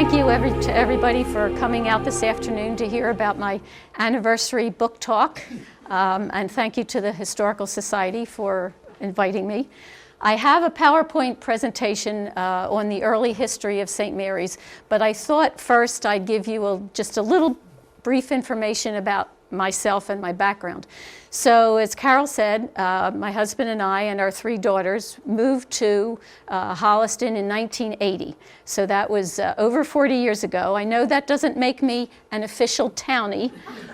thank you to everybody for coming out this afternoon to hear about my anniversary book talk. And thank you to the Historical Society for inviting me. I have a PowerPoint presentation on the early history of St. Mary's, but I thought first I'd give you just a little brief information about myself and my background. So as Carol said, my husband and I and our 3 daughters moved to Holliston in 1980. So that was over 40 years ago. I know that doesn't make me an official townie,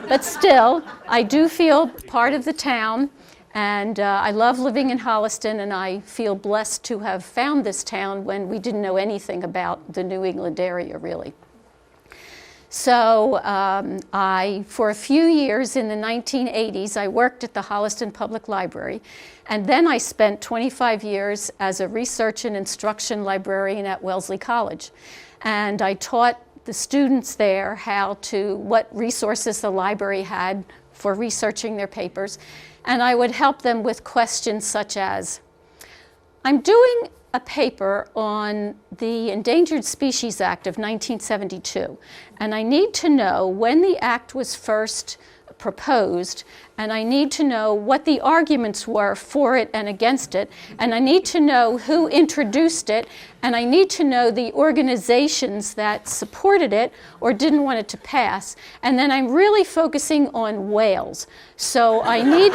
but still, I do feel part of the town. And I love living in Holliston, and I feel blessed to have found this town when we didn't know anything about the New England area, really. So for a few years in the 1980s, I worked at the Holliston Public Library, and then I spent 25 years as a research and instruction librarian at Wellesley College. And I taught the students there what resources the library had for researching their papers. And I would help them with questions such as, I'm doing a paper on the Endangered Species Act of 1972, and I need to know when the act was first proposed, and I need to know what the arguments were for it and against it, and I need to know who introduced it, and I need to know the organizations that supported it or didn't want it to pass. And then I'm really focusing on whales. So I need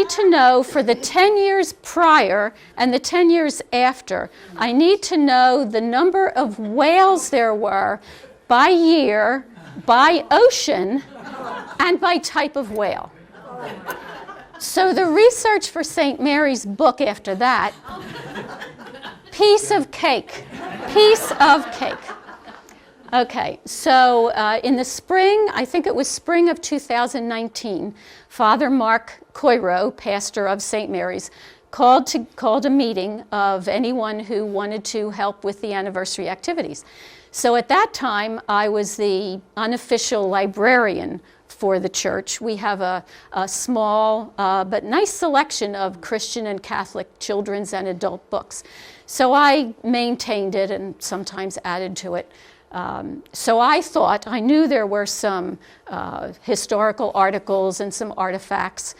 to know for the 10 years prior and the 10 years after. I need to know the number of whales there were by year, by ocean, and by type of whale. So the research for St. Mary's book after that, piece of cake. Okay, so in the spring, I think it was spring of 2019, Father Mark Coiro, pastor of St. Mary's, called a meeting of anyone who wanted to help with the anniversary activities. So at that time, I was the unofficial librarian for the church. We have a small but nice selection of Christian and Catholic children's and adult books. So I maintained it and sometimes added to it. So I knew there were some historical articles and some artifacts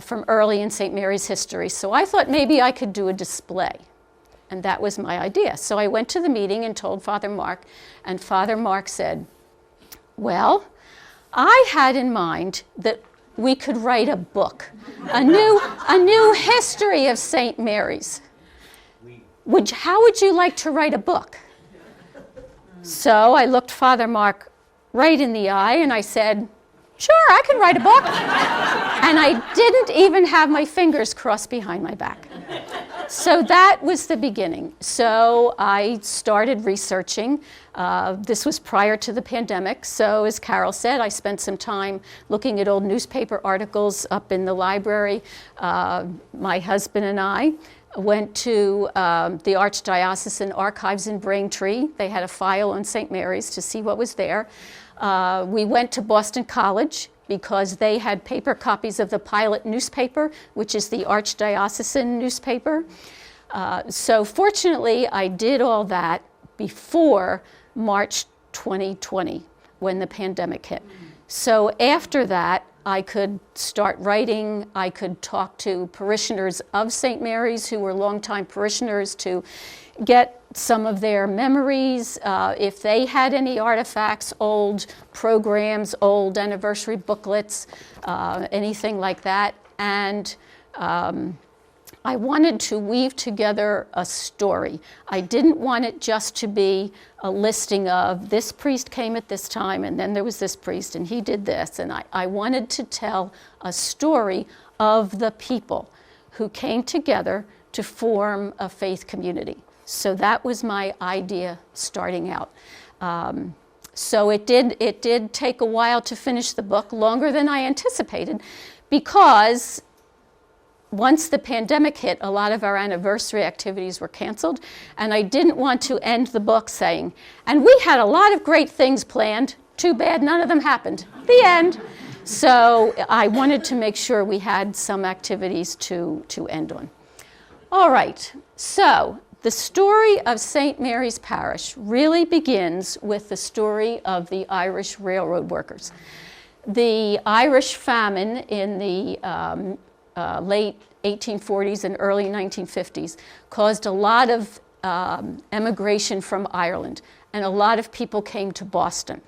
from early in St. Mary's history. So I thought maybe I could do a display. And that was my idea. So I went to the meeting and told Father Mark, and Father Mark said, well, I had in mind that we could write a book, a new history of St. Mary's. How would you like to write a book? So I looked Father Mark right in the eye and I said, sure, I can write a book. And I didn't even have my fingers crossed behind my back. So that was the beginning. So I started researching. This was prior to the pandemic. So as Carol said, I spent some time looking at old newspaper articles up in the library. My husband and I went to the Archdiocesan Archives in Braintree. They had a file on St. Mary's to see what was there. We went to Boston College because they had paper copies of the Pilot newspaper, which is the Archdiocesan newspaper. So fortunately, I did all that before March 2020, when the pandemic hit. So after that, I could start writing. I could talk to parishioners of St. Mary's who were longtime parishioners to get some of their memories, if they had any artifacts, old programs, old anniversary booklets, anything like that. And I wanted to weave together a story. I didn't want it just to be a listing of this priest came at this time and then there was this priest and he did this. And I wanted to tell a story of the people who came together to form a faith community. So that was my idea starting out. So it did take a while to finish the book, longer than I anticipated, because once the pandemic hit, a lot of our anniversary activities were canceled, and I didn't want to end the book saying, and we had a lot of great things planned, too bad none of them happened. The end. So I wanted to make sure we had some activities to end on. All right, so the story of St. Mary's Parish really begins with the story of the Irish railroad workers. The Irish famine in the late 1840s and early 1950s caused a lot of emigration from Ireland, and a lot of people came to Boston.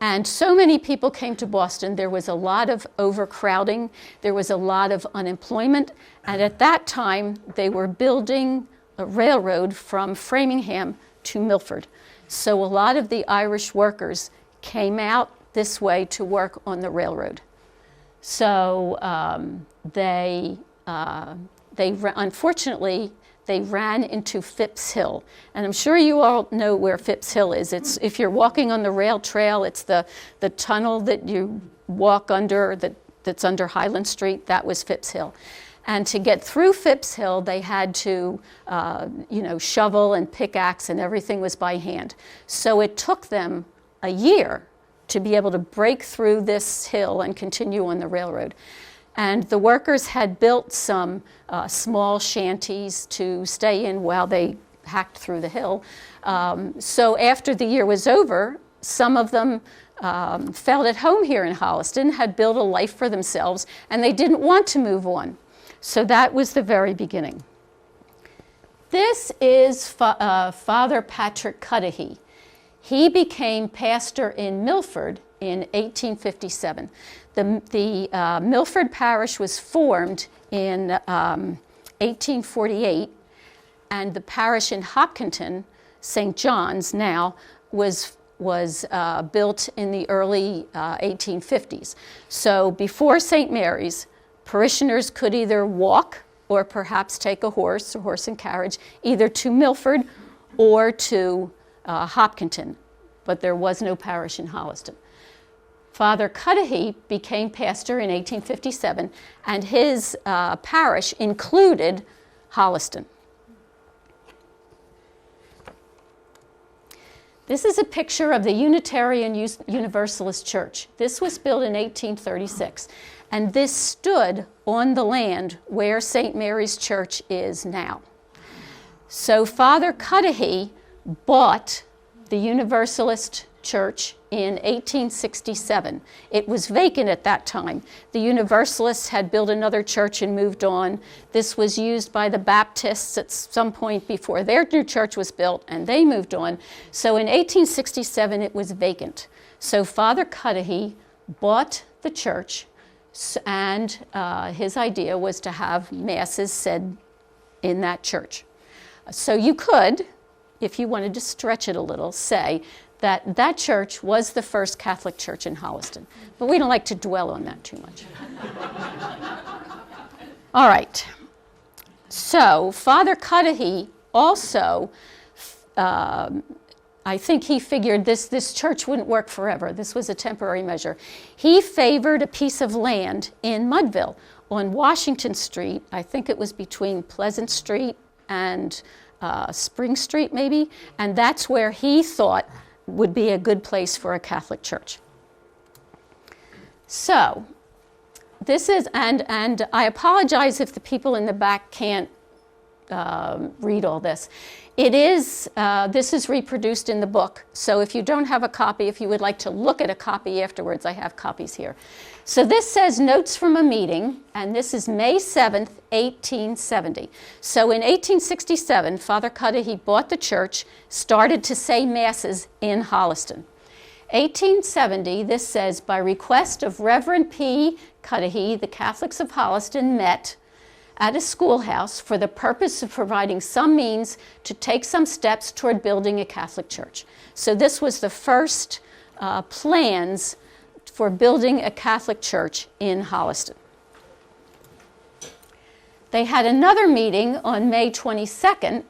And so many people came to Boston, there was a lot of overcrowding, there was a lot of unemployment, and at that time they were building a railroad from Framingham to Milford. So a lot of the Irish workers came out this way to work on the railroad. So unfortunately, they ran into Phipps Hill. And I'm sure you all know where Phipps Hill is. If you're walking on the rail trail, it's the tunnel that you walk under that's under Highland Street. That was Phipps Hill. And to get through Phipps Hill, they had to shovel and pickaxe, and everything was by hand. So it took them a year to be able to break through this hill and continue on the railroad. And the workers had built some small shanties to stay in while they hacked through the hill. So after the year was over, some of them felt at home here in Holliston, had built a life for themselves, and they didn't want to move on. So that was the very beginning. This is Father Patrick Cudahy. He became pastor in Milford in 1857. The Milford Parish was formed in 1848, and the parish in Hopkinton, St. John's now, was built in the early 1850s. So before St. Mary's, parishioners could either walk or perhaps take a horse and carriage, either to Milford or to Hopkinton, but there was no parish in Holliston. Father Cudahy became pastor in 1857, and his parish included Holliston. This is a picture of the Unitarian Universalist Church. This was built in 1836, and this stood on the land where St. Mary's Church is now. So Father Cudahy bought the Universalist Church in 1867. It was vacant at that time. The Universalists had built another church and moved on. This was used by the Baptists at some point before their new church was built, and they moved on. So in 1867, it was vacant. So Father Cudahy bought the church, and his idea was to have masses said in that church. So you could, if you wanted to stretch it a little, say that that church was the first Catholic church in Holliston. But we don't like to dwell on that too much. All right. So Father Cudahy also, I think he figured this church wouldn't work forever. This was a temporary measure. He favored a piece of land in Mudville on Washington Street. I think it was between Pleasant Street and Spring Street maybe, and that's where he thought would be a good place for a Catholic church. So this is, and I apologize if the people in the back can't read all this. It is, this is reproduced in the book, so if you don't have a copy, if you would like to look at a copy afterwards, I have copies here. So this says notes from a meeting, and this is May 7th, 1870. So in 1867, Father Cudahy bought the church, started to say masses in Holliston. 1870, this says, by request of Reverend P. Cudahy, the Catholics of Holliston met at a schoolhouse for the purpose of providing some means to take some steps toward building a Catholic church. So this was the first plans for building a Catholic church in Holliston. They had another meeting on May 22nd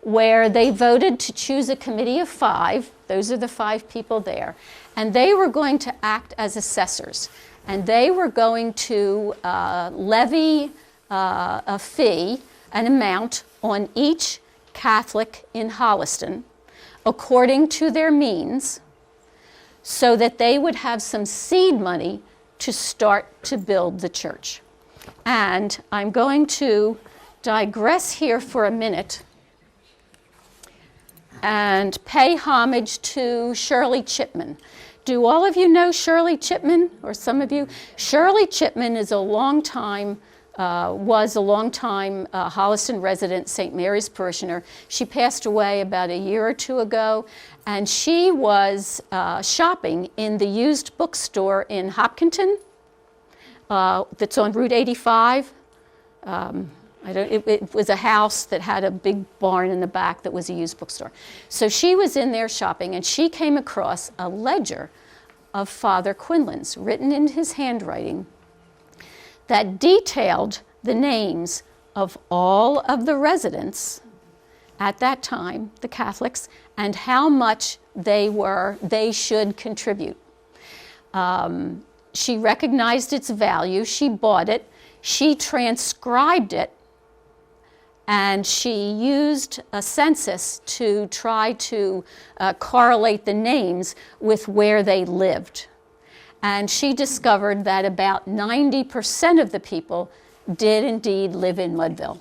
where they voted to choose a committee of 5. Those are the 5 people there. And they were going to act as assessors. And they were going to levy a fee, an amount on each Catholic in Holliston according to their means, so that they would have some seed money to start to build the church. And I'm going to digress here for a minute and pay homage to Shirley Chipman. Do all of you know Shirley Chipman, or some of you? Shirley Chipman is was a long-time Holliston resident, St. Mary's parishioner. She passed away about a year or two ago, and she was shopping in the used bookstore in Hopkinton that's on Route 85. It was a house that had a big barn in the back that was a used bookstore. So she was in there shopping, and she came across a ledger of Father Quinlan's, written in his handwriting, that detailed the names of all of the residents at that time, the Catholics, and how much they should contribute. She recognized its value, she bought it, she transcribed it, and she used a census to try to correlate the names with where they lived. And she discovered that about 90% of the people did indeed live in Mudville.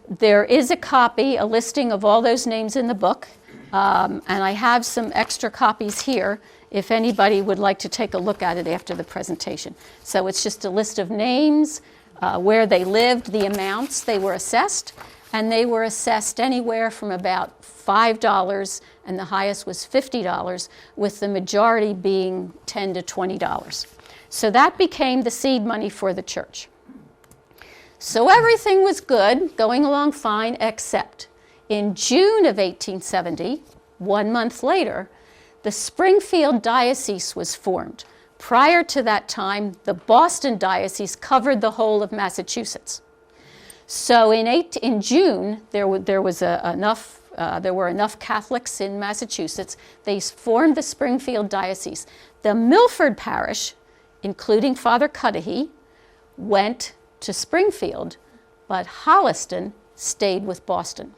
There is a copy, a listing of all those names in the book, and I have some extra copies here if anybody would like to take a look at it after the presentation. So it's just a list of names, where they lived, the amounts they were assessed, and they were assessed anywhere from about $5, and the highest was $50, with the majority being $10 to $20. So that became the seed money for the church. So everything was good, going along fine, except in June of 1870, 1 month later, the Springfield Diocese was formed. Prior to that time, the Boston Diocese covered the whole of Massachusetts. So in June, there were enough Catholics in Massachusetts. They formed the Springfield Diocese. The Milford Parish, including Father Cudahy, went to Springfield, but Holliston stayed with Boston.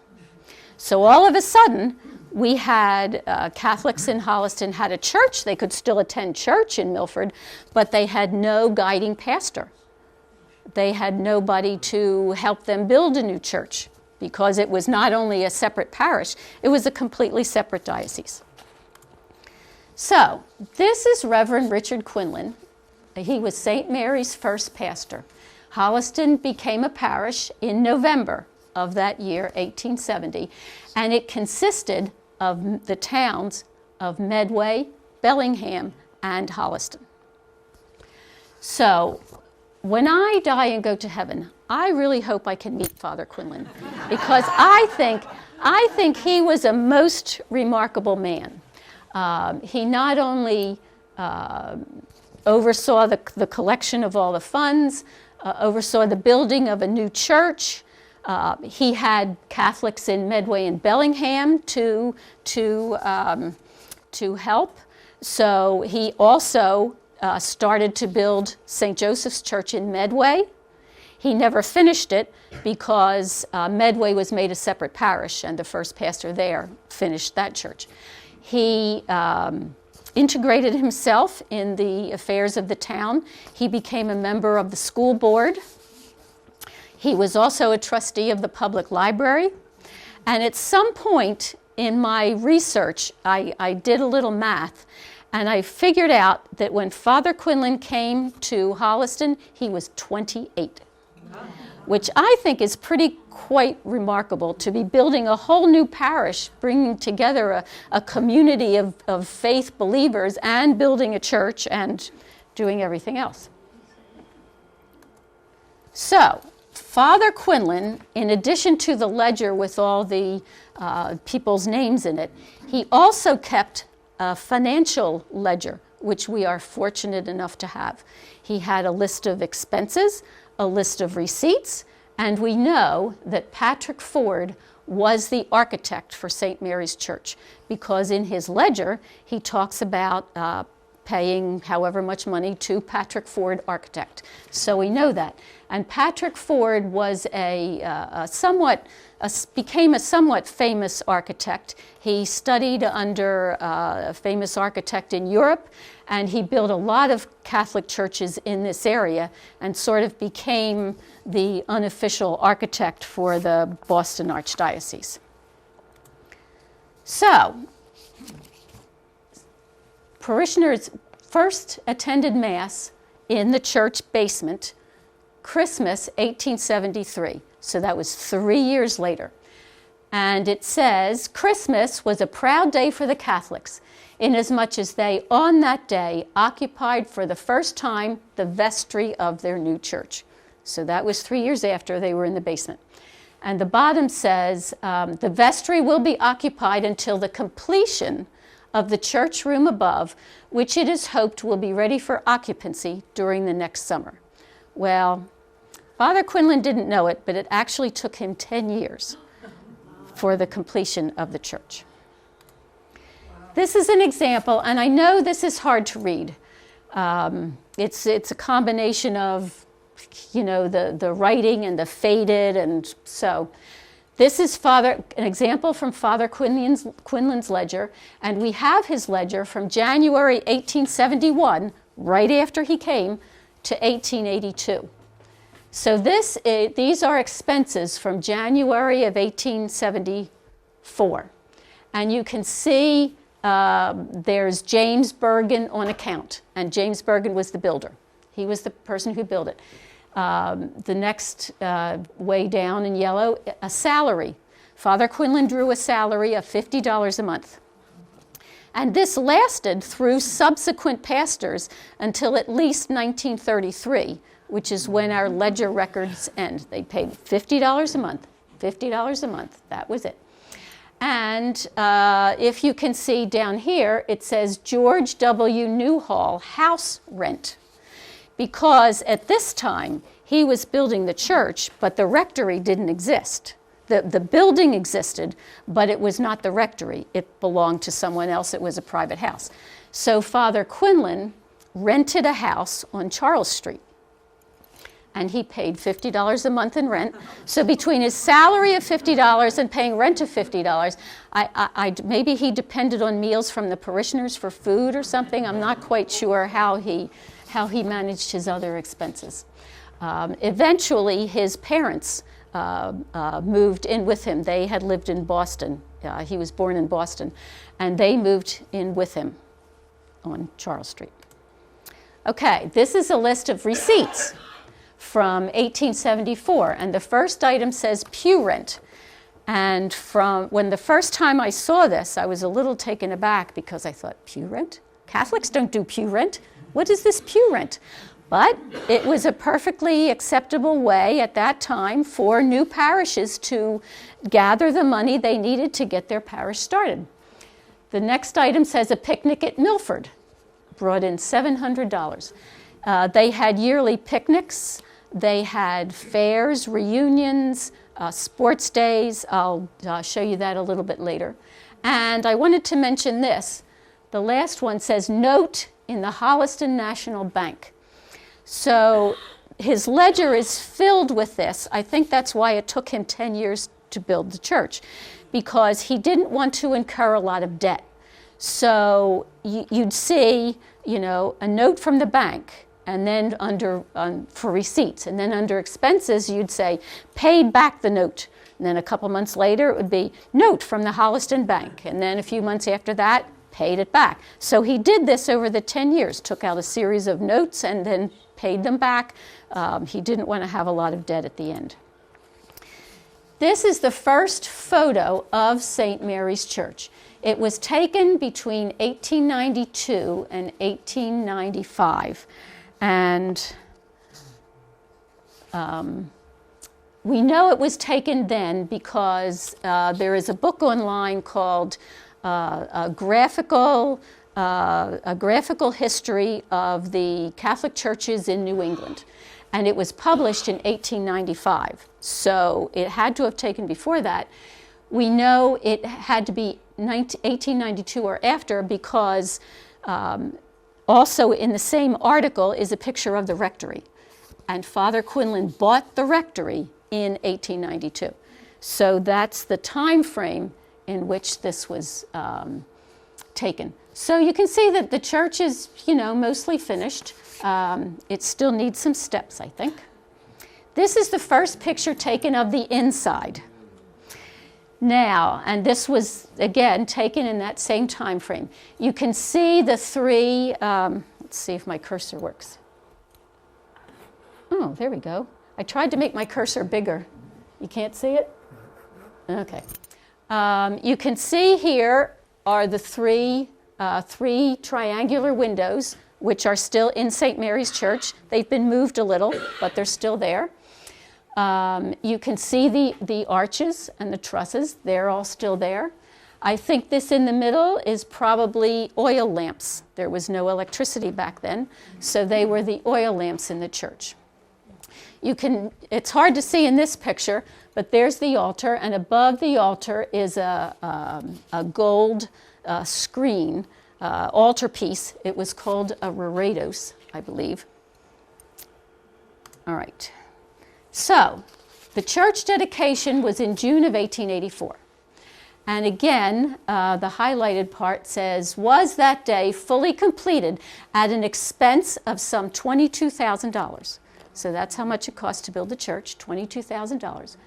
So all of a sudden, we had Catholics in Holliston had a church. They could still attend church in Milford, but they had no guiding pastor. They had nobody to help them build a new church, because it was not only a separate parish, it was a completely separate diocese. So this is Reverend Richard Quinlan. He was St. Mary's first pastor. Holliston became a parish in November of that year, 1870, and it consisted of the towns of Medway, Bellingham, and Holliston. So when I die and go to heaven, I really hope I can meet Father Quinlan, because I think he was a most remarkable man. He not only oversaw the collection of all the funds, oversaw the building of a new church. He had Catholics in Medway and Bellingham to help. So he also started to build St. Joseph's Church in Medway. He never finished it because Medway was made a separate parish, and the first pastor there finished that church. He integrated himself in the affairs of the town. He became a member of the school board. He was also a trustee of the public library. And at some point in my research, I did a little math, and I figured out that when Father Quinlan came to Holliston, he was 28, which I think is quite remarkable, to be building a whole new parish, bringing together a community of faith believers and building a church and doing everything else. So Father Quinlan, in addition to the ledger with all the people's names in it, he also kept a financial ledger, which we are fortunate enough to have. He had a list of expenses, a list of receipts, and we know that Patrick Ford was the architect for St. Mary's Church, because in his ledger he talks about paying however much money to Patrick Ford architect. So we know that. And Patrick Ford was became a somewhat famous architect. He studied under a famous architect in Europe, and he built a lot of Catholic churches in this area and sort of became the unofficial architect for the Boston Archdiocese. So, parishioners first attended Mass in the church basement, Christmas 1873. So that was 3 years later. And it says, Christmas was a proud day for the Catholics, inasmuch as they, on that day, occupied for the first time the vestry of their new church. So that was 3 years after they were in the basement. And the bottom says, the vestry will be occupied until the completion of the church room above, which it is hoped will be ready for occupancy during the next summer. Well, Father Quinlan didn't know it, but it actually took him 10 years for the completion of the church. This is an example, and I know this is hard to read. It's a combination of, the writing and the faded, and so this is an example from Father Quinlan's ledger, and we have his ledger from January 1871, right after he came, to 1882. So these are expenses from January of 1874. And you can see there's James Bergen on account, and James Bergen was the builder. He was the person who built it. The next way down in yellow, a salary. Father Quinlan drew a salary of $50 a month. And this lasted through subsequent pastors until at least 1933, which is when our ledger records end. They paid $50 a month, $50 a month. That was it. And if you can see down here, it says George W. Newhall house rent, because at this time he was building the church, but the rectory didn't exist. The building existed, but it was not the rectory. It belonged to someone else. It was a private house. So Father Quinlan rented a house on Charles Street, and he paid $50 a month in rent. So between his salary of $50 and paying rent of $50, maybe he depended on meals from the parishioners for food or something. I'm not quite sure how he managed his other expenses. Eventually, his parents moved in with him. They had lived in Boston. He was born in Boston, and they moved in with him on Charles Street. Okay, this is a list of receipts from 1874, and the first item says pew rent. And from when the first time I saw this, I was a little taken aback because I thought, pew rent? Catholics don't do pew rent. What is this pew rent? But it was a perfectly acceptable way at that time for new parishes to gather the money they needed to get their parish started. The next item says a picnic at Milford, brought in $700. They had yearly picnics. They had fairs, reunions, sports days. I'll show you that a little bit later. And I wanted to mention this. The last one says note in the Holliston National Bank. So his ledger is filled with this. I think that's why it took him 10 years to build the church, because he didn't want to incur a lot of debt. So you'd see, a note from the bank, and then for receipts, and then under expenses, you'd say, paid back the note. And then a couple months later, it would be note from the Holliston Bank. And then a few months after that, paid it back. So he did this over the 10 years, took out a series of notes and then paid them back. He didn't want to have a lot of debt at the end. This is the first photo of St. Mary's Church. It was taken between 1892 and 1895. And we know it was taken then because there is a book online called a graphical history of the Catholic churches in New England. And it was published in 1895. So it had to have taken before that. We know it had to be 1892 or after because Also in the same article is a picture of the rectory. And Father Quinlan bought the rectory in 1892. So that's the time frame in which this was taken. So you can see that the church is, mostly finished. It still needs some steps, I think. This is the first picture taken of the inside. Now, and this was, again, taken in that same time frame. You can see the three, let's see if my cursor works. Oh, there we go. I tried to make my cursor bigger. You can't see it? Okay. You can see here are the three triangular windows, which are still in St. Mary's Church. They've been moved a little, but they're still there. You can see the arches and the trusses. They're all still there. I think this in the middle is probably oil lamps. There was no electricity back then, so they were the oil lamps in the church. It's hard to see in this picture, but there's the altar, and above the altar is a gold screen, altarpiece. It was called a reredos, I believe. All right. So, the church dedication was in June of 1884. And again, the highlighted part says, was that day fully completed at an expense of some $22,000. So that's how much it cost to build the church, $22,000.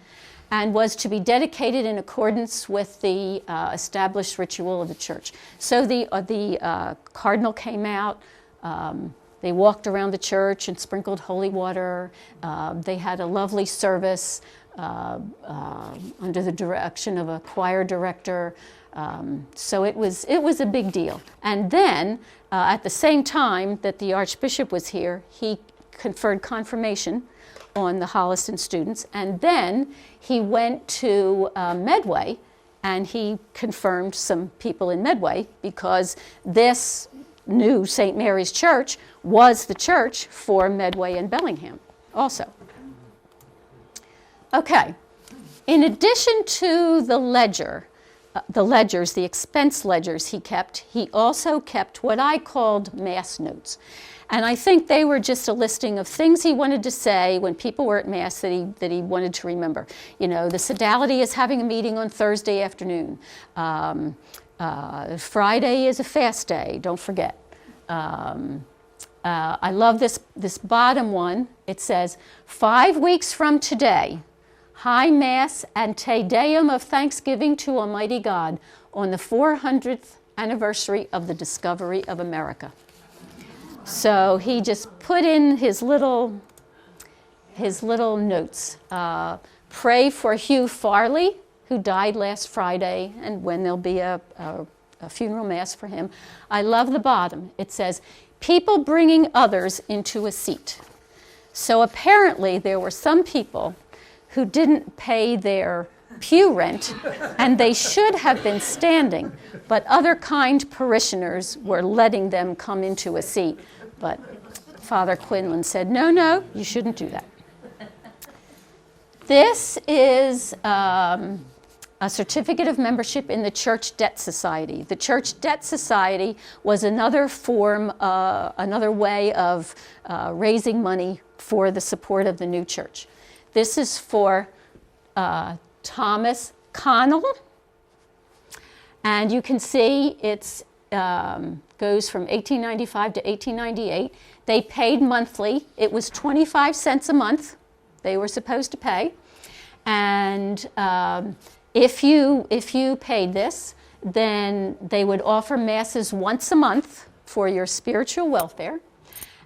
And was to be dedicated in accordance with the established ritual of the church. So the cardinal came out. They walked around the church and sprinkled holy water. They had a lovely service under the direction of a choir director. So it was a big deal. And then, at the same time that the Archbishop was here, he conferred confirmation on the Holliston students. And then he went to Medway, and he confirmed some people in Medway, because this new St. Mary's Church was the church for Medway and Bellingham also. Okay, in addition to the ledgers, the expense ledgers he also kept what I called Mass notes. And I think they were just a listing of things he wanted to say when people were at Mass that he wanted to remember. The Sodality is having a meeting on Thursday afternoon. Friday is a fast day, don't forget. I love this bottom one. It says, 5 weeks from today, High Mass and Te Deum of Thanksgiving to Almighty God on the 400th anniversary of the discovery of America. So he just put in his little notes. Pray for Hugh Farley, who died last Friday, and when there'll be a funeral mass for him. I love the bottom. It says, people bringing others into a seat. So apparently there were some people who didn't pay their pew rent, and they should have been standing, but other kind parishioners were letting them come into a seat. But Father Quinlan said, no, you shouldn't do that. This is a certificate of membership in the Church Debt Society. The Church Debt Society was another form, another way of raising money for the support of the new church. This is for Thomas Connell, and you can see it's goes from 1895 to 1898. They paid monthly. It was 25 cents a month they were supposed to pay, and if you paid this, then they would offer masses once a month for your spiritual welfare,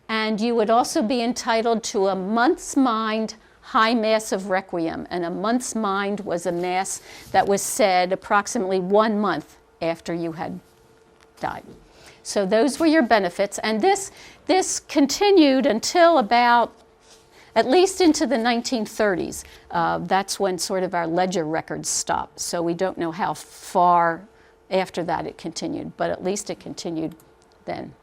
and you would also be entitled to a month's mind High Mass of Requiem, and a month's mind was a mass that was said approximately 1 month after you had died. So those were your benefits, and this continued until about, at least into the 1930s. That's when sort of our ledger records stopped, so we don't know how far after that it continued, but at least it continued then.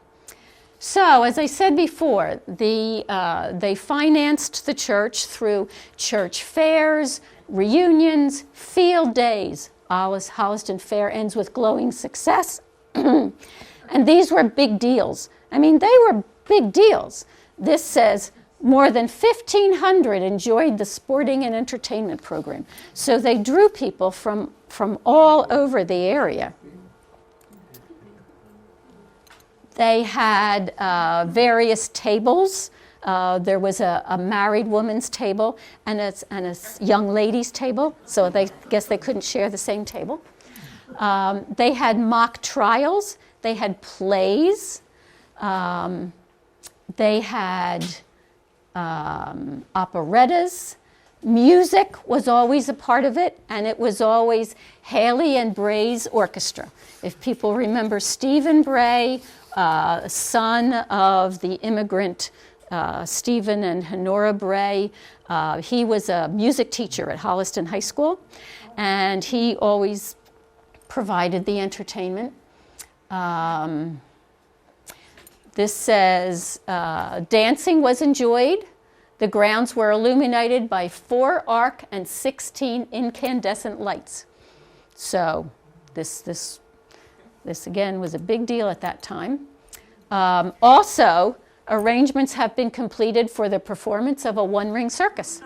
So, as I said before, they financed the church through church fairs, reunions, field days. Holliston Fair ends with glowing success. And these were big deals. I mean, they were big deals. This says, more than 1,500 enjoyed the sporting and entertainment program. So they drew people from all over the area. They had various tables. There was a married woman's table and a young lady's table, so they guess they couldn't share the same table. They had mock trials. They had plays. They had operettas. Music was always a part of it, and it was always Haley and Bray's orchestra. If people remember Stephen Bray, son of the immigrant Stephen and Honora Bray, he was a music teacher at Holliston High School, and he always provided the entertainment. This says, dancing was enjoyed. The grounds were illuminated by 4 arc and 16 incandescent lights. So this again was a big deal at that time. Also, arrangements have been completed for the performance of a one-ring circus.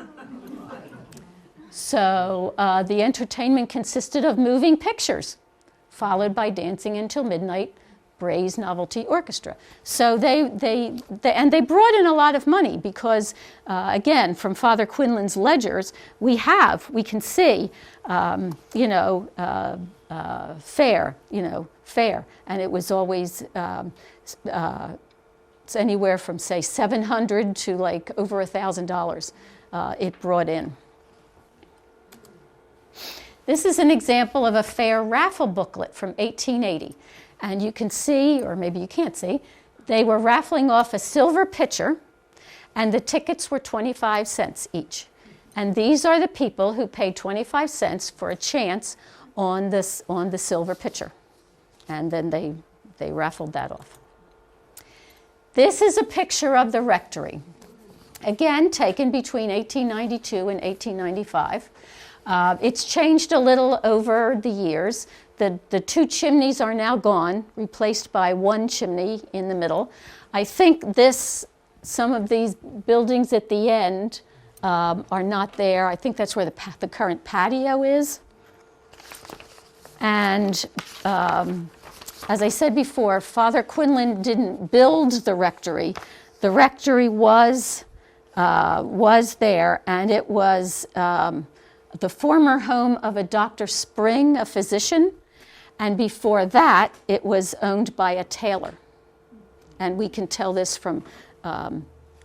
So the entertainment consisted of moving pictures, followed by dancing until midnight, Bray's Novelty Orchestra. So they brought in a lot of money because, again, from Father Quinlan's ledgers, we can see, fair, and it was always it's anywhere from say $700 to like over $1,000 it brought in. This is an example of a fair raffle booklet from 1880. And you can see, or maybe you can't see, they were raffling off a silver pitcher, and the tickets were 25 cents each. And these are the people who paid 25 cents for a chance on the silver pitcher. And then they raffled that off. This is a picture of the rectory. Again, taken between 1892 and 1895. It's changed a little over the years. The 2 chimneys are now gone, replaced by 1 chimney in the middle. I think some of these buildings at the end are not there. I think that's where the current patio is. And as I said before, Father Quinlan didn't build the rectory. The rectory was there, and it was the former home of a Dr. Spring, a physician, and before that, it was owned by a tailor. And we can tell this from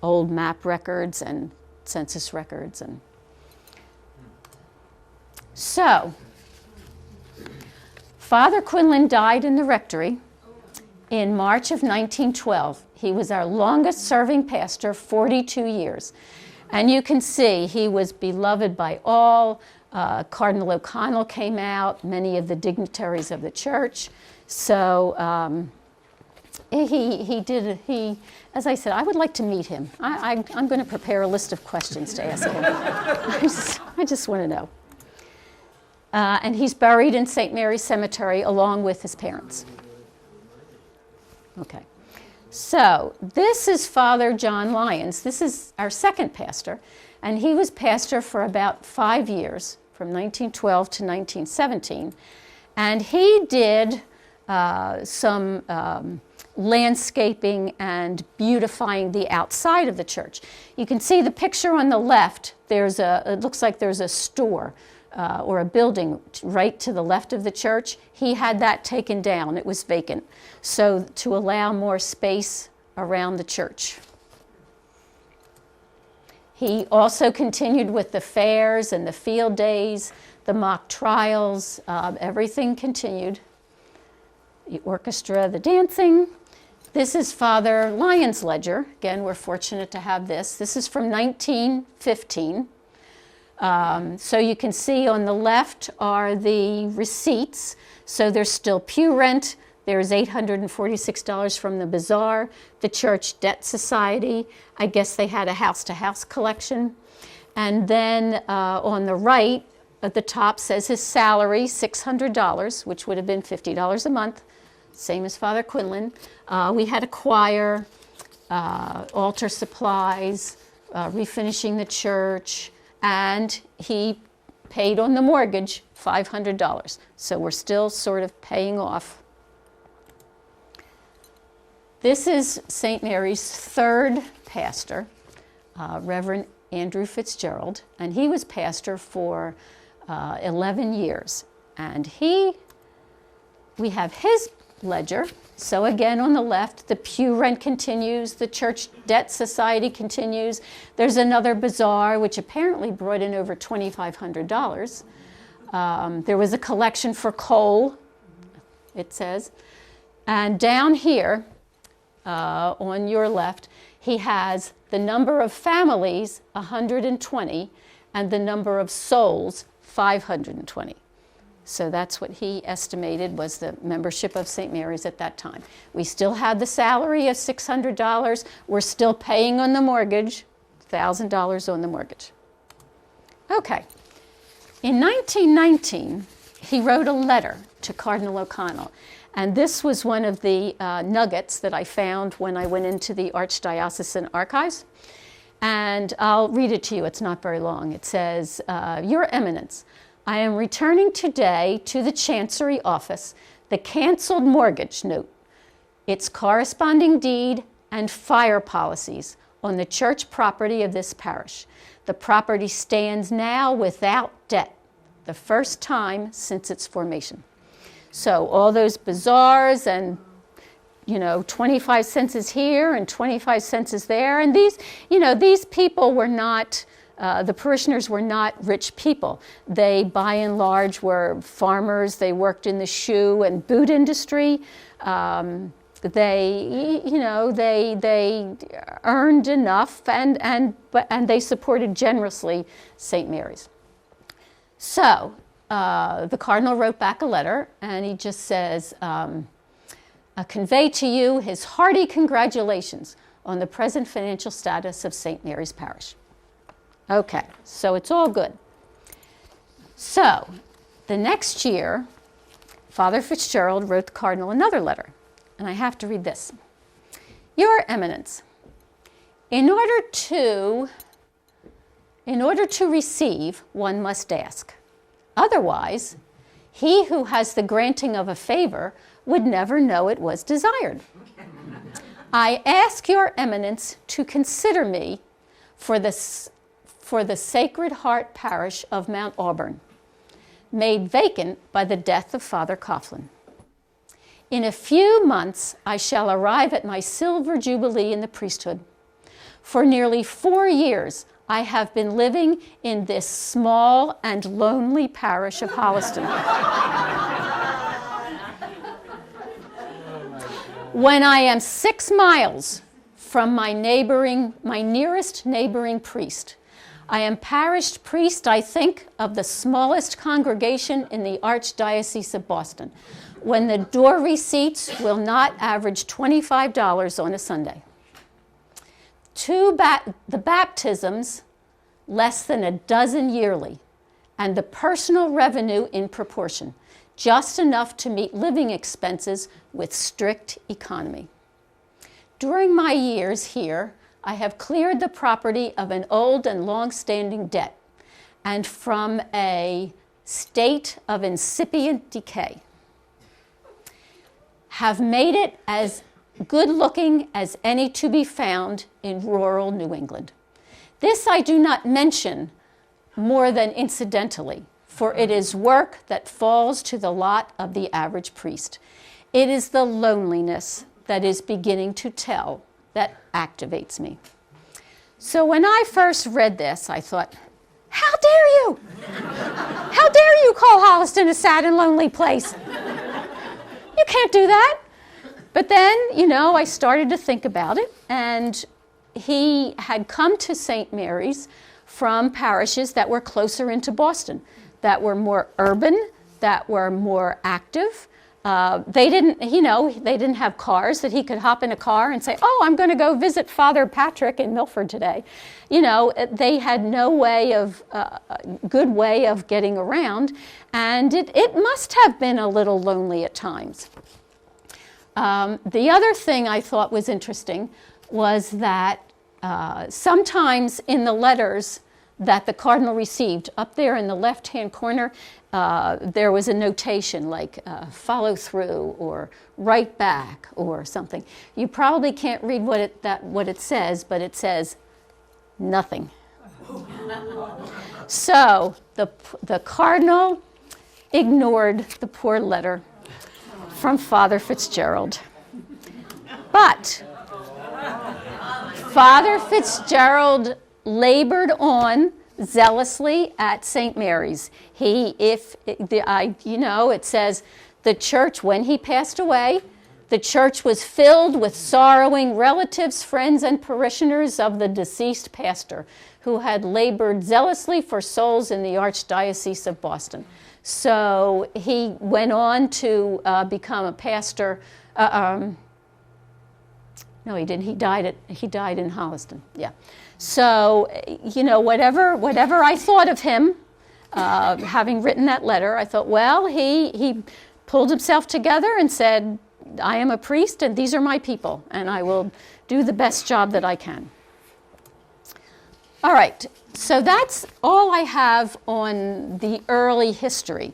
old map records and census records. And so, Father Quinlan died in the rectory in March of 1912. He was our longest serving pastor, 42 years. And you can see he was beloved by all. Cardinal O'Connell came out, many of the dignitaries of the church. So as I said, I would like to meet him. I'm going to prepare a list of questions to ask him. I just want to know. And he's buried in St.Mary Cemetery along with his parents. Okay. So this is Father John Lyons. This is our second pastor, and he was pastor for about 5 years, from 1912 to 1917. And he did some landscaping and beautifying the outside of the church. You can see the picture on the left. It looks like there's a store or a building right to the left of the church. He had that taken down. It was vacant, so to allow more space around the church. He also continued with the fairs and the field days, the mock trials, everything continued. The orchestra, the dancing. This is Father Lyons' ledger. Again, we're fortunate to have this. This is from 1915. So you can see on the left are the receipts. So there's still pew rent. There's $846 from the bazaar, the Church Debt Society. I guess they had a house-to-house collection. And then on the right, at the top says his salary, $600, which would have been $50 a month, same as Father Quinlan. We had a choir, altar supplies, refinishing the church, and he paid on the mortgage $500. So we're still sort of paying off. This is St. Mary's third pastor, Reverend Andrew Fitzgerald, and he was pastor for 11 years. And we have his ledger. So again, on the left, the pew rent continues, the church debt society continues. There's another bazaar, which apparently brought in over $2,500. There was a collection for coal, it says. And down here, on your left, he has the number of families, 120, and the number of souls, 520. So that's what he estimated was the membership of St. Mary's at that time. We still had the salary of $600. We're still paying on the mortgage, $1,000 on the mortgage. Okay. In 1919, he wrote a letter to Cardinal O'Connell. And this was one of the nuggets that I found when I went into the Archdiocesan archives. And I'll read it to you. It's not very long. It says, Your Eminence, I am returning today to the Chancery Office the canceled mortgage note, its corresponding deed, and fire policies on the church property of this parish. The property stands now without debt, the first time since its formation. So all those bazaars and 25 cents is here and 25 cents is there. And these people were not, the parishioners were not rich people. They, by and large, were farmers. They worked in the shoe and boot industry. They earned enough, and they supported generously St. Mary's. So the Cardinal wrote back a letter, and he just says, convey to you his hearty congratulations on the present financial status of St. Mary's Parish. Okay, so it's all good. So the next year, Father Fitzgerald wrote the Cardinal another letter, and I have to read this. Your Eminence, in order to receive, one must ask. Otherwise, he who has the granting of a favor would never know it was desired. I ask your Eminence to consider me for the Sacred Heart Parish of Mount Auburn, made vacant by the death of Father Coughlin. In a few months, I shall arrive at my silver jubilee in the priesthood. For nearly 4 years, I have been living in this small and lonely parish of Holliston. When I am 6 miles from my nearest neighboring priest, I am parish priest, I think, of the smallest congregation in the Archdiocese of Boston, when the door receipts will not average $25 on a Sunday. The baptisms, less than a dozen yearly, and the personal revenue in proportion, just enough to meet living expenses with strict economy. During my years here, I have cleared the property of an old and long-standing debt, and from a state of incipient decay, have made it as good-looking as any to be found in rural New England. This I do not mention more than incidentally, for it is work that falls to the lot of the average priest. It is the loneliness that is beginning to tell that activates me. So when I first read this, I thought, how dare you? How dare you call Holliston a sad and lonely place? You can't do that. But then, I started to think about it, and he had come to St. Mary's from parishes that were closer into Boston, that were more urban, that were more active. They didn't have cars that he could hop in a car and say, oh, I'm going to go visit Father Patrick in Milford today. They had no good way of getting around, and it must have been a little lonely at times. The other thing I thought was interesting was that sometimes in the letters that the cardinal received, up there in the left-hand corner, there was a notation like follow through or write back or something. You probably can't read what it says, but it says nothing. So the cardinal ignored the poor letter from Father Fitzgerald. But Father Fitzgerald labored on zealously at St. Mary's. It says the church, when he passed away, the church was filled with sorrowing relatives, friends, and parishioners of the deceased pastor, who had labored zealously for souls in the Archdiocese of Boston. So he went on to become a pastor. No, he didn't. He died in Holliston. Yeah. So, whatever I thought of him, having written that letter, I thought, well, he pulled himself together and said, I am a priest and these are my people, and I will do the best job that I can. All right, so that's all I have on the early history.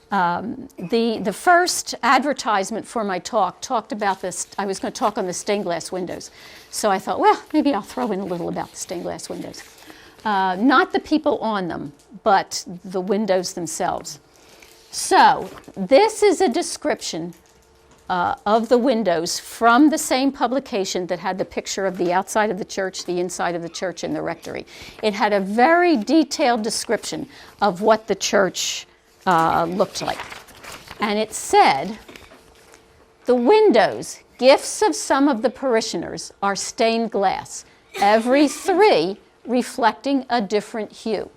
The first advertisement for my talk talked about this. I was going to talk on the stained glass windows. So I thought, well, maybe I'll throw in a little about the stained glass windows. Not the people on them, but the windows themselves. So this is a description of the windows from the same publication that had the picture of the outside of the church, the inside of the church, and the rectory. It had a very detailed description of what the church looked like. And it said, the windows, gifts of some of the parishioners, are stained glass, every 3 reflecting a different hue.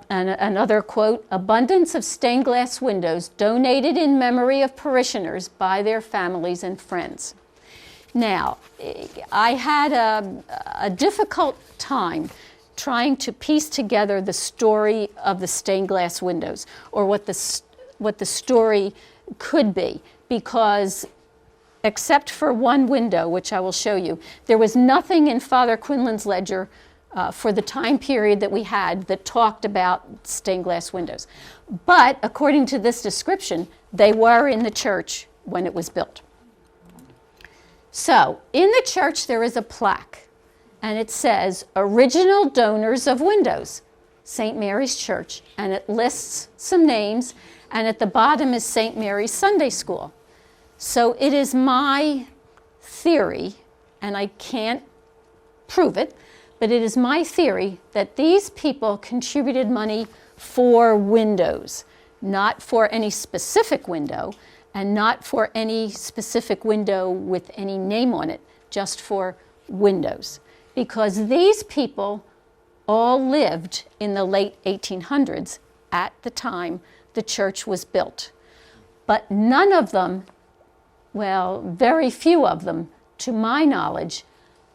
Another quote, abundance of stained glass windows donated in memory of parishioners by their families and friends. Now, I had a difficult time trying to piece together the story of the stained glass windows, or what the story could be, because except for one window, which I will show you, there was nothing in Father Quinlan's ledger for the time period that we had that talked about stained glass windows. But according to this description, they were in the church when it was built. So in the church there is a plaque, and it says, original donors of windows, St. Mary's Church, and it lists some names, and at the bottom is St. Mary's Sunday School. So it is my theory, and I can't prove it, but it is my theory that these people contributed money for windows, not for any specific window, and not for any specific window with any name on it, just for windows. Because these people all lived in the late 1800s at the time the church was built. But none of them, well, very few of them, to my knowledge,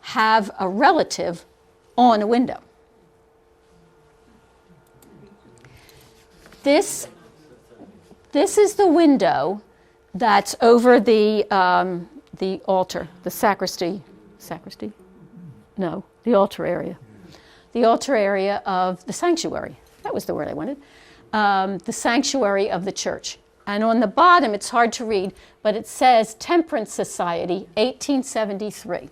have a relative on a window. This is the window that's over the altar, the sacristy? No, the altar area. The altar area of the sanctuary. That was the word I wanted. The sanctuary of the church. And on the bottom, it's hard to read, but it says Temperance Society, 1873.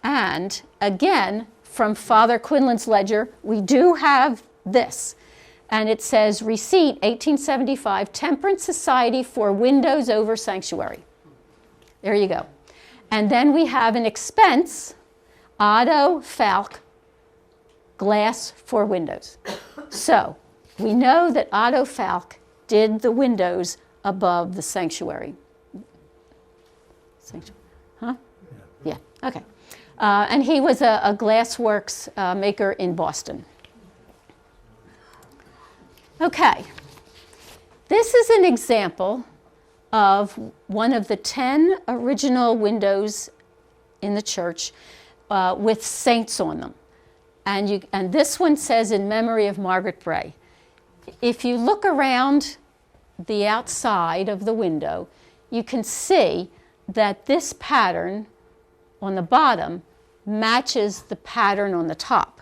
And again, from Father Quinlan's ledger, we do have this. And it says receipt 1875, Temperance Society for windows over sanctuary. There you go. And then we have an expense, Otto Falk, glass for windows. So we know that Otto Falk did the windows above the sanctuary. Huh? Yeah, okay. And he was a glassworks maker in Boston. Okay, this is an example of one of the 10 original windows in the church with saints on them. And this one says, in memory of Margaret Bray. If you look around the outside of the window, you can see that this pattern on the bottom matches the pattern on the top.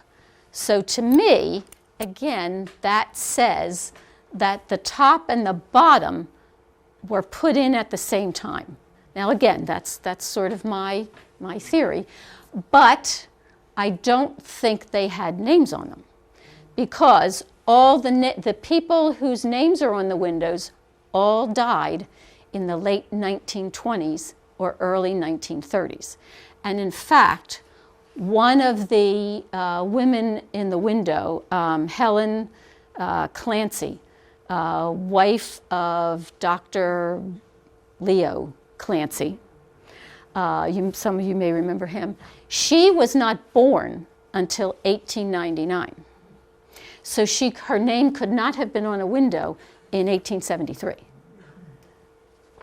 So to me, again, that says that the top and the bottom were put in at the same time. Now again, that's sort of my theory, but I don't think they had names on them, because all the people whose names are on the windows all died in the late 1920s or early 1930s. And in fact, one of the women in the window, Helen Clancy, wife of Dr. Leo Clancy, some of you may remember him, she was not born until 1899. So her name could not have been on a window in 1873.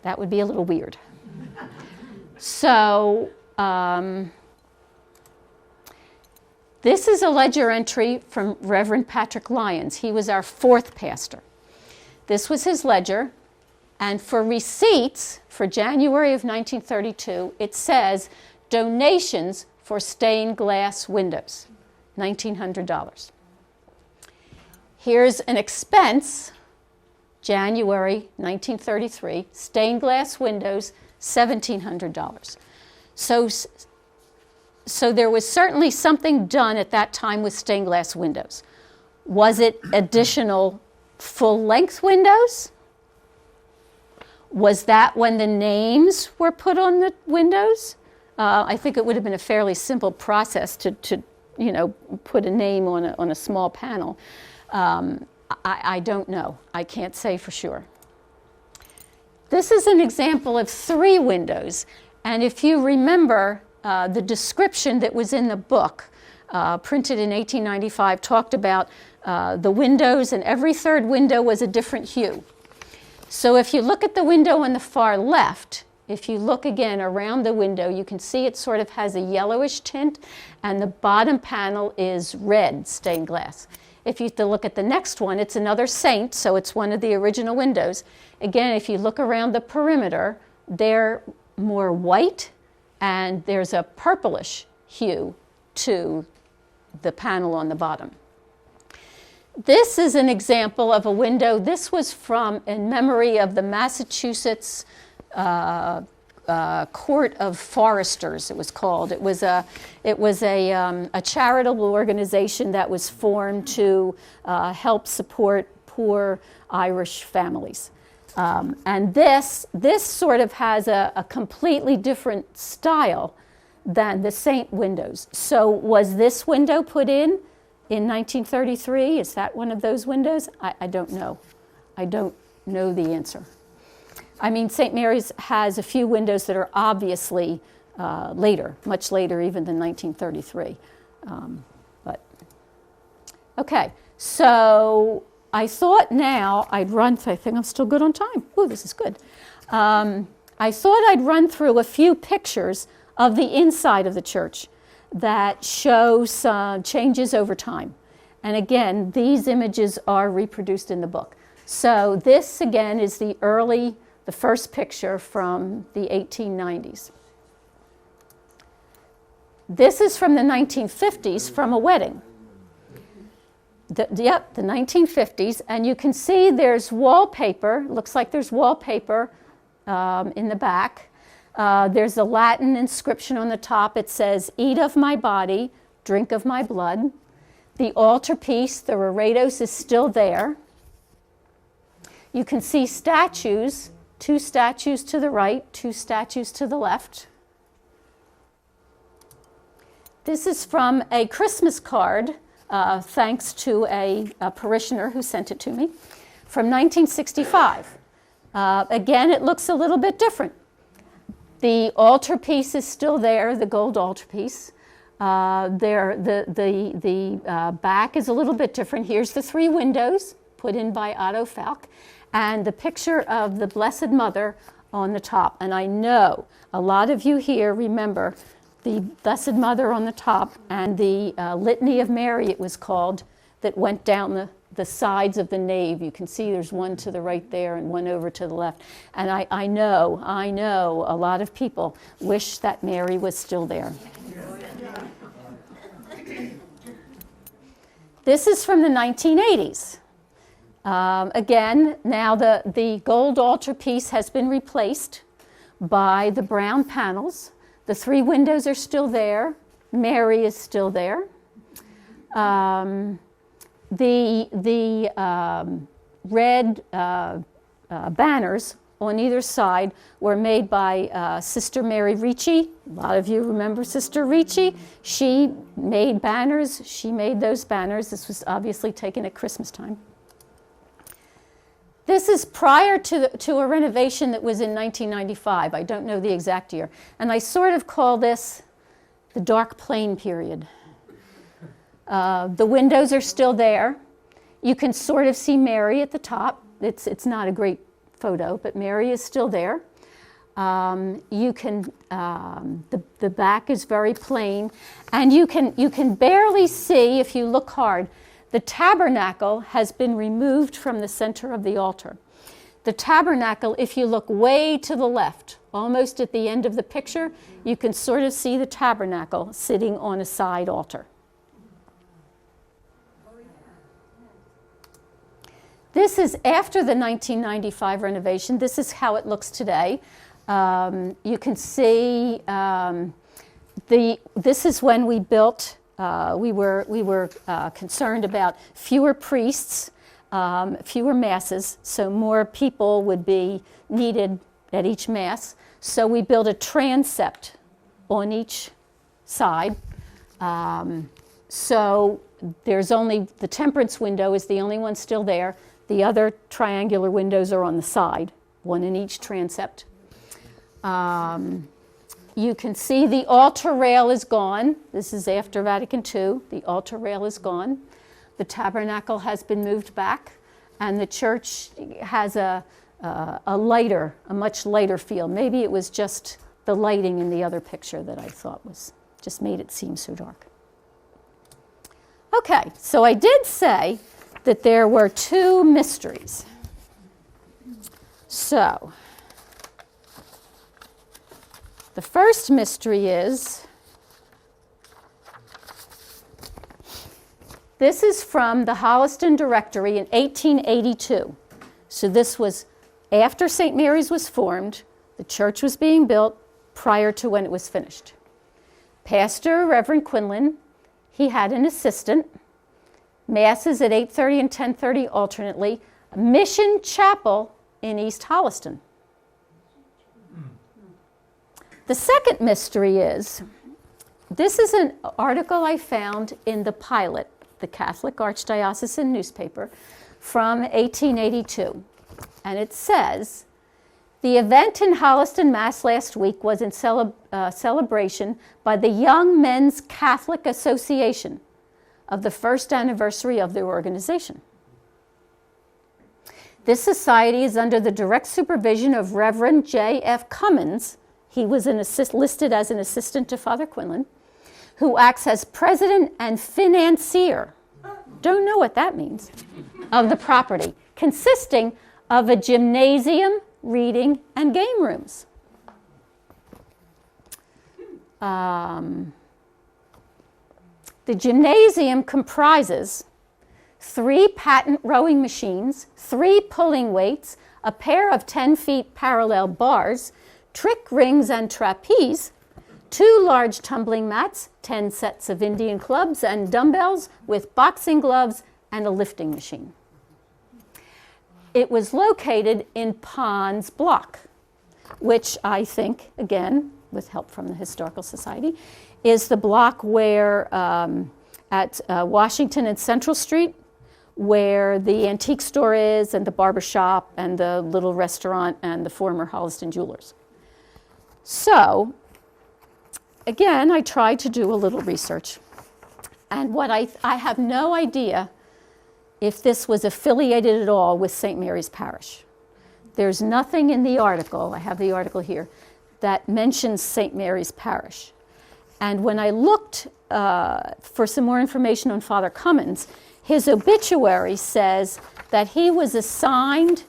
That would be a little weird. So this is a ledger entry from Reverend Patrick Lyons. He was our fourth pastor. This was his ledger, and for receipts for January of 1932, it says donations for stained glass windows, $1,900. Here's an expense, January 1933, stained glass windows, $1,700. So there was certainly something done at that time with stained glass windows. Was it additional full-length windows? Was that when the names were put on the windows? I think it would have been a fairly simple process to put a name on a small panel. I don't know. I can't say for sure. This is an example of 3 windows. And if you remember, the description that was in the book, printed in 1895, talked about the windows, and every third window was a different hue. So if you look at the window on the far left, if you look again around the window, you can see it sort of has a yellowish tint, and the bottom panel is red stained glass. If you look at the next one, it's another saint, so it's one of the original windows. Again, if you look around the perimeter, they're more white, and there's a purplish hue to the panel on the bottom. This is an example of a window. This was in memory of the Massachusetts Court of Foresters, it was called. It was a charitable organization that was formed to help support poor Irish families. And this sort of has a completely different style than the Saint windows. So was this window put in 1933? Is that one of those windows? I don't know. I don't know the answer. I mean, St. Mary's has a few windows that are obviously later, much later even than 1933. Okay, so I thought now I'd run through, I think I'm still good on time. Oh, this is good. I thought I'd run through a few pictures of the inside of the church that show some changes over time. And again, these images are reproduced in the book. So this, again, is the first picture from the 1890s. This is from the 1950s, from a wedding. The 1950s, and you can see there's wallpaper. Looks like there's wallpaper in the back. There's a Latin inscription on the top. It says, "Eat of my body, drink of my blood." The altarpiece, the reredos, is still there. You can see statues, 2 statues to the right, 2 statues to the left. This is from a Christmas card, thanks to a parishioner who sent it to me, from 1965. Again, it looks a little bit different. The altarpiece is still there, the gold altarpiece. The back is a little bit different. Here's the 3 windows put in by Otto Falk, and the picture of the Blessed Mother on the top. And I know a lot of you here remember the Blessed Mother on the top and the Litany of Mary, it was called, that went down the sides of the nave. You can see there's one to the right there and one over to the left. And I know a lot of people wish that Mary was still there. This is from the 1980s. Again, now the gold altarpiece has been replaced by the brown panels. The 3 windows are still there. Mary is still there. The red banners on either side were made by Sister Mary Ricci. A lot of you remember Sister Ricci. She made banners. She made those banners. This was obviously taken at Christmas time. This is prior to a renovation that was in 1995. I don't know the exact year. And I sort of call this the dark plain period. The windows are still there. You can sort of see Mary at the top. It's not a great photo, but Mary is still there. You can the back is very plain, and you can barely see, if you look hard, the tabernacle has been removed from the center of the altar. The tabernacle, if you look way to the left, almost at the end of the picture, you can sort of see the tabernacle sitting on a side altar. This is after the 1995 renovation. This is how it looks today. You can see this is when we built. We were concerned about fewer priests, fewer masses, so more people would be needed at each mass. So we built a transept on each side. So there's only the temperance window is the only one still there. The other triangular windows are on the side, one in each transept. You can see the altar rail is gone. This is after Vatican II. The altar rail is gone. The tabernacle has been moved back, and the church has a much lighter feel. Maybe it was just the lighting in the other picture that I thought just made it seem so dark. Okay, so I did say that there were 2 mysteries. So the first mystery is, this is from the Holliston Directory in 1882. So this was after St. Mary's was formed. The church was being built prior to when it was finished. Pastor Reverend Quinlan, he had an assistant. Masses at 8:30 and 10:30 alternately. Mission Chapel in East Holliston. The second mystery is, this is an article I found in the Pilot, the Catholic Archdiocesan newspaper, from 1882. And it says, the event in Holliston, Mass. Last week was in celebration by the Young Men's Catholic Association of the first anniversary of their organization. This society is under the direct supervision of Reverend J.F. Cummins. He was listed as an assistant to Father Quinlan, who acts as president and financier, don't know what that means, of the property, consisting of a gymnasium, reading, and game rooms. The gymnasium comprises 3 patent rowing machines, 3 pulling weights, a pair of 10-feet parallel bars, trick rings and trapeze, 2 large tumbling mats, 10 sets of Indian clubs and dumbbells with boxing gloves, and a lifting machine. It was located in Pond's Block, which I think, again, with help from the Historical Society, is the block where at Washington and Central Street, where the antique store is and the barber shop and the little restaurant and the former Holliston Jewelers. So, again, I tried to do a little research. And what I have no idea if this was affiliated at all with St. Mary's Parish. There's nothing in the article, I have the article here, that mentions St. Mary's Parish. And when I looked for some more information on Father Cummins, his obituary says that he was assigned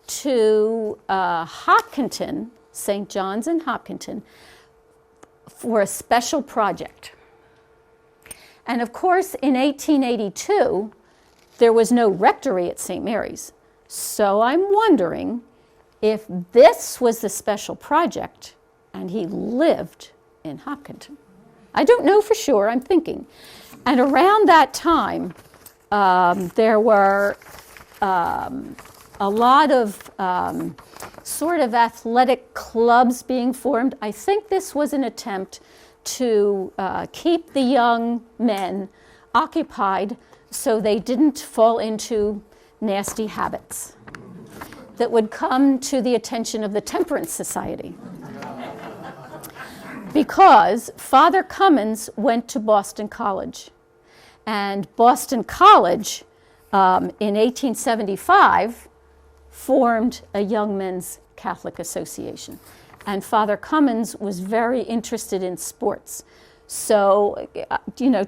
to Hopkinton, St. John's in Hopkinton, for a special project. And of course, in 1882, there was no rectory at St. Mary's. So I'm wondering if this was the special project and he lived in Hopkinton. I don't know for sure, I'm thinking. And around that time, there were a lot of sort of athletic clubs being formed. I think this was an attempt to keep the young men occupied so they didn't fall into nasty habits that would come to the attention of the Temperance Society. Because Father Cummins went to Boston College. And Boston College, in 1875, formed a Young Men's Catholic Association. And Father Cummins was very interested in sports. So,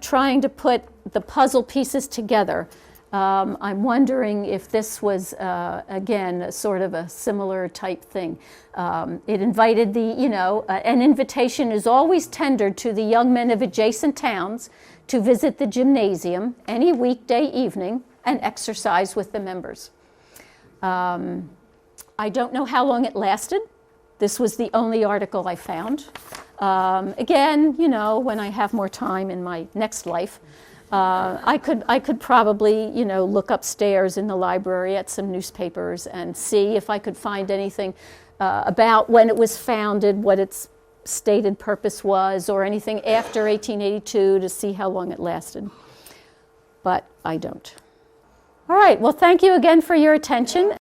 trying to put the puzzle pieces together, I'm wondering if this was, again, sort of a similar type thing. It invited an invitation is always tendered to the young men of adjacent towns to visit the gymnasium any weekday evening and exercise with the members. I don't know how long it lasted. This was the only article I found. Again, when I have more time in my next life, I could probably, look upstairs in the library at some newspapers and see if I could find anything about when it was founded, what its stated purpose was, or anything after 1882 to see how long it lasted. But I don't. All right, well, thank you again for your attention.